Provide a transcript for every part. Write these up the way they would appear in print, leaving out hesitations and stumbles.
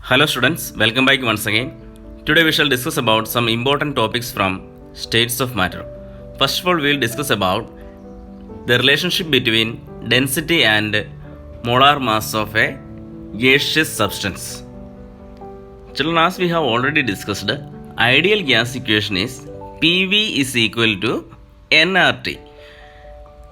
Hello students, welcome back once again. Today we shall discuss about some important topics from states of matter. First of all, we will discuss about the relationship between density and molar mass of a gaseous substance. Children, as we have already discussed, ideal gas equation is PV is equal to nRT.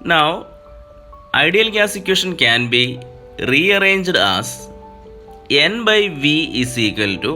Now, ideal gas equation can be rearranged as N by V is equal to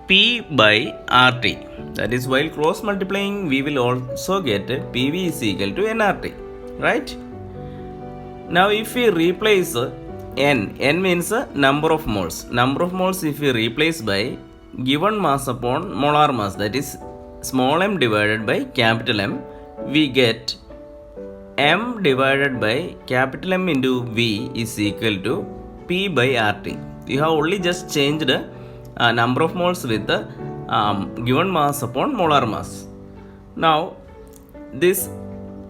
P by RT. That is, while cross multiplying, we will also get PV is equal to nRT. Right? Now, if we replace N means number of moles. Number of moles if we replace by given mass upon molar mass, that is small m divided by capital M, we get M divided by capital M into V is equal to P by RT. You have only just changed number of moles with the given mass upon molar mass. Now, this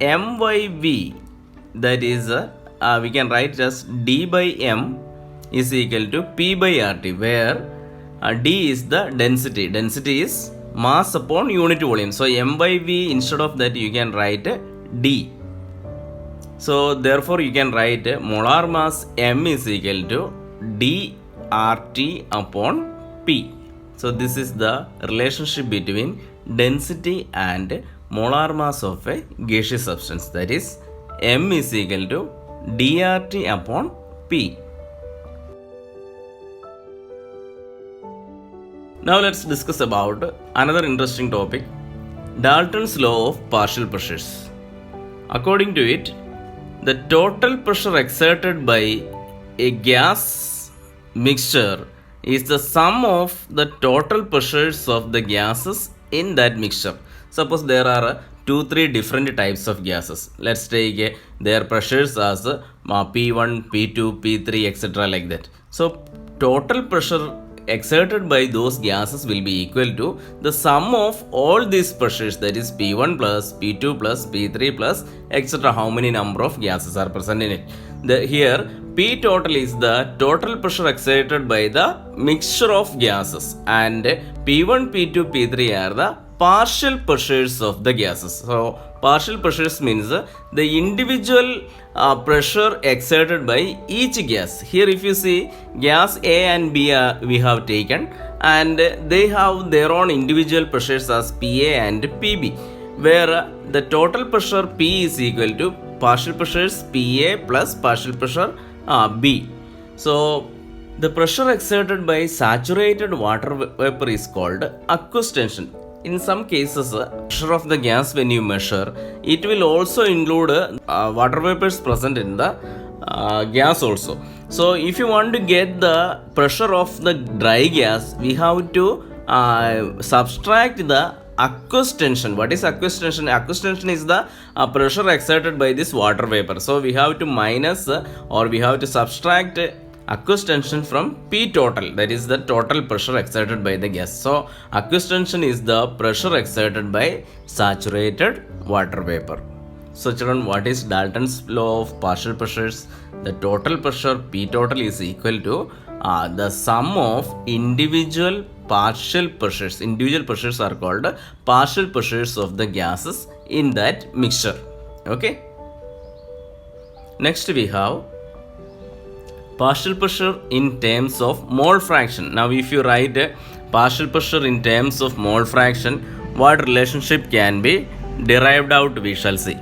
M by V, that is, we can write as D by M is equal to P by RT, where D is the density. Density is mass upon unit volume. So, M by V, instead of that, you can write D. So, therefore, you can write molar mass M is equal to D RT upon P. So, this is the relationship between density and molar mass of a gaseous substance. That is, M is equal to dRT upon P. Now, let's discuss about another interesting topic, Dalton's law of partial pressures. According to it, the total pressure exerted by a gas mixture is the sum of the total pressures of the gases in that mixture. Suppose there are 2-3 different types of gases. Let's take their pressures as P1, P2, P3, etc. like that. So, total pressure exerted by those gases will be equal to the sum of all these pressures, that is P1 plus P2 plus P3 plus etc. how many number of gases are present in it. Here P total is the total pressure exerted by the mixture of gases, and P1, P2, P3 are the partial pressures of the gases. So, partial pressures means the individual pressure exerted by each gas. Here if you see, gas A and B we have taken, and they have their own individual pressures as PA and PB, where the total pressure P is equal to partial pressures PA plus partial pressure B. So, the pressure exerted by saturated water vapor is called aqueous tension. In some cases, pressure of the gas when you measure, it will also include water vapors present in the gas also. So, if you want to get the pressure of the dry gas, we have to subtract the aqueous tension. What is aqueous tension? Aqueous tension is the pressure exerted by this water vapor. So, we have to minus or we have to subtract aqueous tension from P total, that is the total pressure exerted by the gas. So, aqueous tension is the pressure exerted by saturated water vapor. So, children, what is Dalton's law of partial pressures? The total pressure P total is equal to the sum of individual partial pressures. Individual pressures are called partial pressures of the gases in that mixture. Okay. Next we have partial pressure in terms of mole fraction. Now, if you write partial pressure in terms of mole fraction, what relationship can be derived out, we shall see.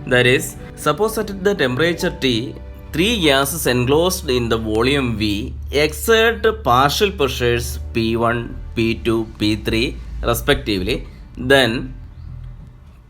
That is, suppose at the temperature T, 3 gases enclosed in the volume V exert partial pressures P1, P2, P3 respectively, then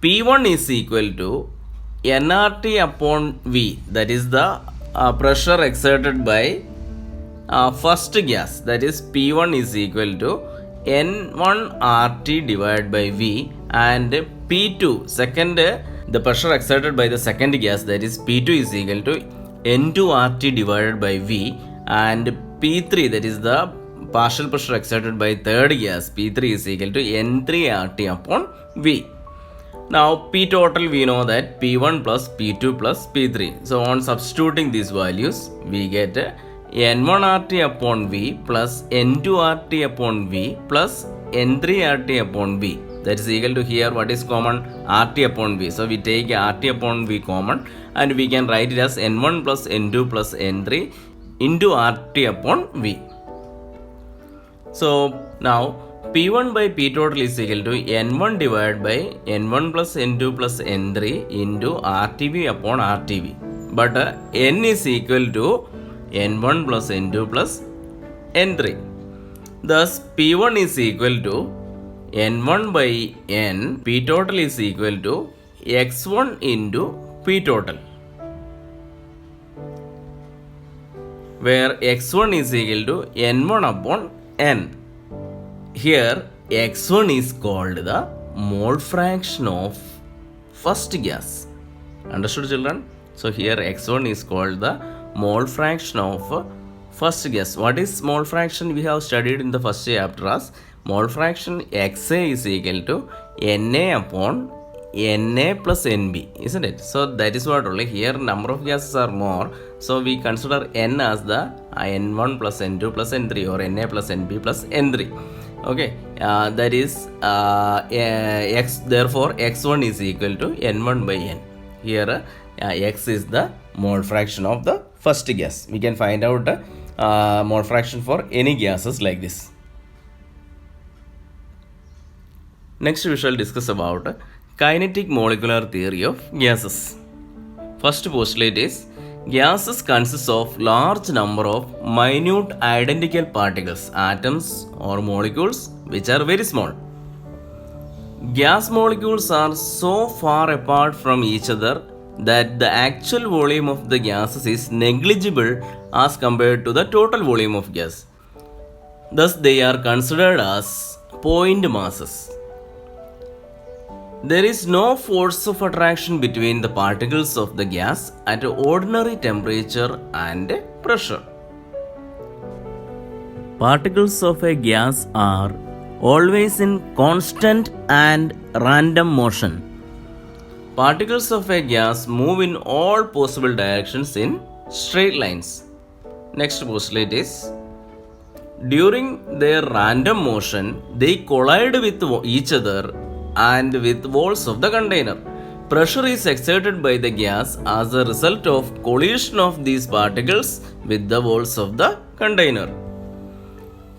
P1 is equal to nRT upon V, that is the pressure exerted by first gas, that is P1 is equal to N1RT divided by V, and P2, second, the pressure exerted by the second gas, that is P2 is equal to N2RT divided by V, and P3, that is the partial pressure exerted by third gas, P3 is equal to N3RT upon V. Now, P total we know that P1 plus P2 plus P3. So, on substituting these values, we get N1 RT upon V plus N2 RT upon V plus N3 RT upon V. That is equal to here what is common? RT upon V. So we take RT upon V common and we can write it as N1 plus N2 plus N3 into RT upon V. So now P1 by P total is equal to N1 divided by N1 plus N2 plus N3 into RTV upon RTV. But N is equal to N1 plus N2 plus N3. Thus P1 is equal to N1 by N, P total is equal to X1 into P total, where X1 is equal to N1 upon N. Here X1 is called the mole fraction of first gas. Understood, children? So here X1 is called the mole fraction of first gas. What is mole fraction? We have studied in the first chapter as mole fraction XA is equal to Na upon Na plus Nb, isn't it? So that is what only here number of gases are more. So we consider N as the N1 plus N2 plus N3 or Na plus Nb plus N3. Okay, that is X. Therefore X1 is equal to N1 by N. Here X is the mole fraction of the first gas. We can find out mole fraction for any gases like this. Next we shall discuss about kinetic molecular theory of gases. First postulate is gases consist of large number of minute identical particles, atoms or molecules which are very small. Gas molecules are so far apart from each other that the actual volume of the gases is negligible as compared to the total volume of gas. Thus they are considered as point masses. There is no force of attraction between the particles of the gas at ordinary temperature and pressure. Particles of a gas are always in constant and random motion. Particles of a gas move in all possible directions in straight lines. Next postulate is during their random motion they collide with each other and with walls of the container. Pressure is exerted by the gas as a result of collision of these particles with the walls of the container.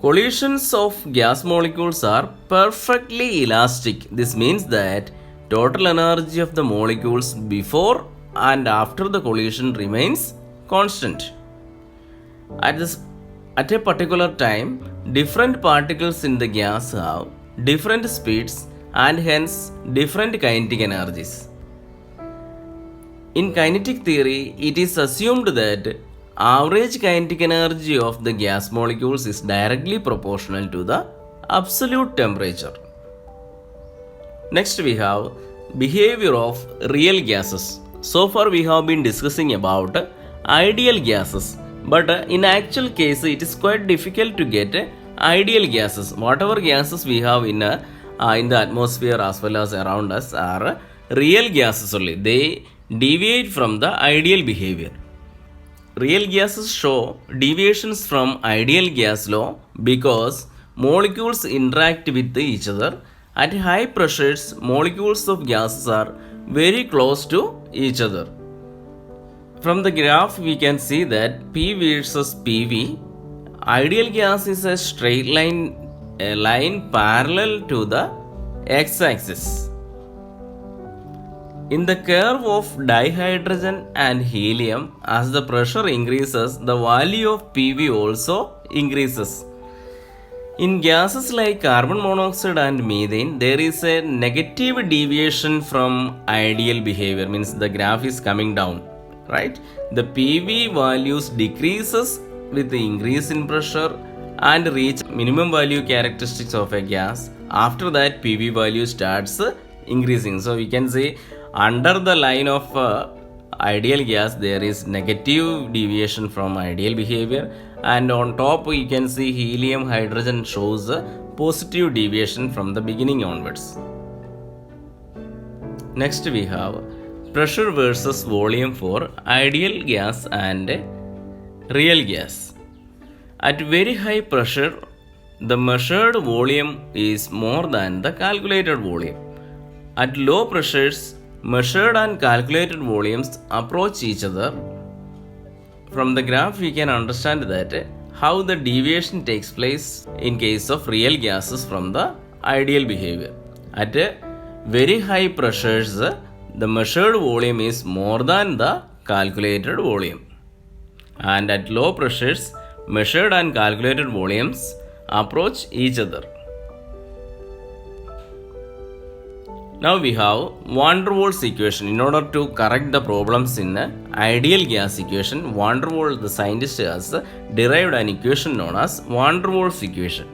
Collisions of gas molecules are perfectly elastic. This means that total energy of the molecules before and after the collision remains constant. At a particular time, different particles in the gas have different speeds and hence different kinetic energies. In kinetic theory, it is assumed that average kinetic energy of the gas molecules is directly proportional to the absolute temperature. Next we have behavior of real gases. So far we have been discussing about ideal gases, but in actual case it is quite difficult to get ideal gases. Whatever gases we have in the atmosphere as well as around us are real gases only. They deviate from the ideal behavior. Real gases show deviations from ideal gas law because molecules interact with each other. At high pressures, molecules of gases are very close to each other. From the graph we can see that P versus PV, ideal gas is a straight line, a line parallel to the x-axis. In the curve of dihydrogen and helium, as the pressure increases, the value of PV also increases. In gases like carbon monoxide and methane, there is a negative deviation from ideal behavior, means the graph is coming down, right? The PV values decreases with the increase in pressure and reach minimum value characteristics of a gas. After that, PV value starts increasing. So we can say under the line of ideal gas there is negative deviation from ideal behavior, and on top you can see helium, hydrogen shows a positive deviation from the beginning onwards. Next we have pressure versus volume for ideal gas and real gas. At very high pressure, the measured volume is more than the calculated volume. At low pressures, measured and calculated volumes approach each other. From the graph, we can understand that how the deviation takes place in case of real gases from the ideal behavior. At very high pressures, the measured volume is more than the calculated volume. And at low pressures, measured and calculated volumes approach each other. Now we have van der Waals equation. In order to correct the problems in the ideal gas equation, van der Waals, the scientist, has derived an equation known as van der Waals equation.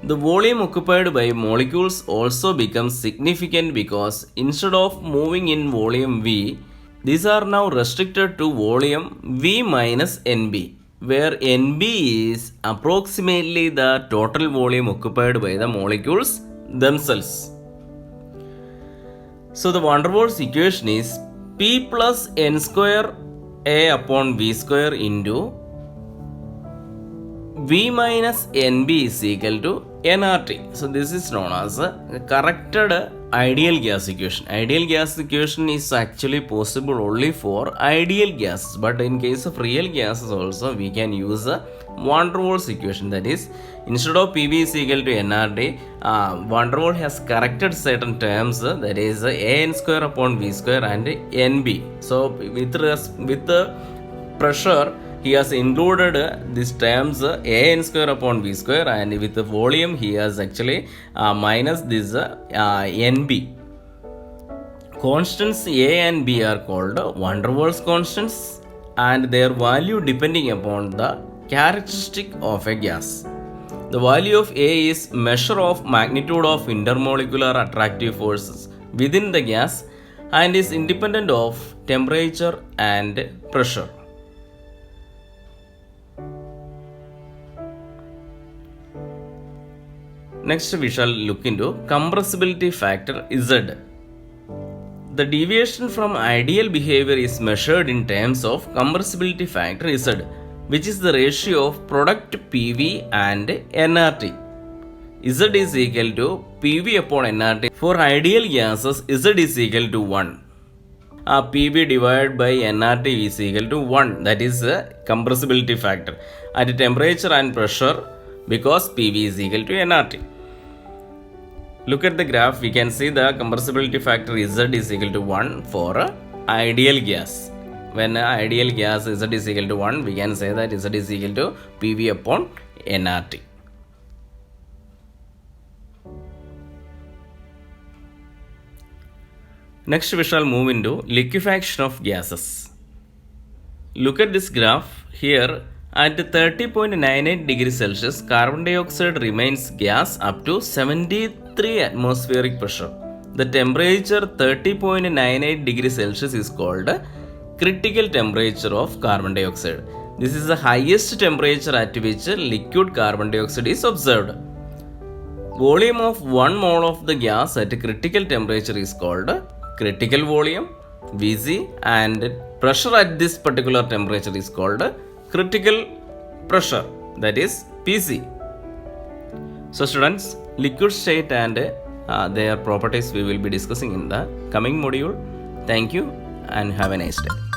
The volume occupied by molecules also becomes significant because instead of moving in volume V, these are now restricted to volume V minus NB, where NB is approximately the total volume occupied by the molecules themselves. So the van der Waals equation is P plus N square A upon V square into V minus NB is equal to nRT. So this is known as a corrected ideal gas equation. Ideal gas equation is actually possible only for ideal gases, but in case of real gases also we can use a van der Waals equation. That is, instead of PV is equal to nRT, van der Waals has corrected certain terms, that is an square upon V square and NB. So with the pressure, he has included these terms an square upon V square, and with the volume he has actually minus this NB. Constants A and B are called van der Waals constants, and their value depending upon the characteristic of a gas. The value of A is measure of magnitude of intermolecular attractive forces within the gas and is independent of temperature and pressure. Next we shall look into compressibility factor Z. The deviation from ideal behavior is measured in terms of compressibility factor Z, which is the ratio of product PV and nRT. Z is equal to PV upon nRT. For ideal gases, Z is equal to 1. PV divided by nRT is equal to 1. That is the compressibility factor. At temperature and pressure, because PV is equal to nRT. Look at the graph, we can see the compressibility factor Z is equal to 1 for ideal gas. When ideal gas Z is equal to 1, we can say that Z is equal to PV upon nRT. Next we shall move into liquefaction of gases. Look at this graph here. At 30.98 degrees Celsius, carbon dioxide remains gas up to 73 atmospheric pressure. The temperature 30.98 degrees Celsius is called critical temperature of carbon dioxide. This is the highest temperature at which liquid carbon dioxide is observed. Volume of 1 mole of the gas at critical temperature is called critical volume, Vc, and pressure at this particular temperature is called critical pressure, that is PC. So students, liquid state and their properties we will be discussing in the coming module. Thank you and have a nice day.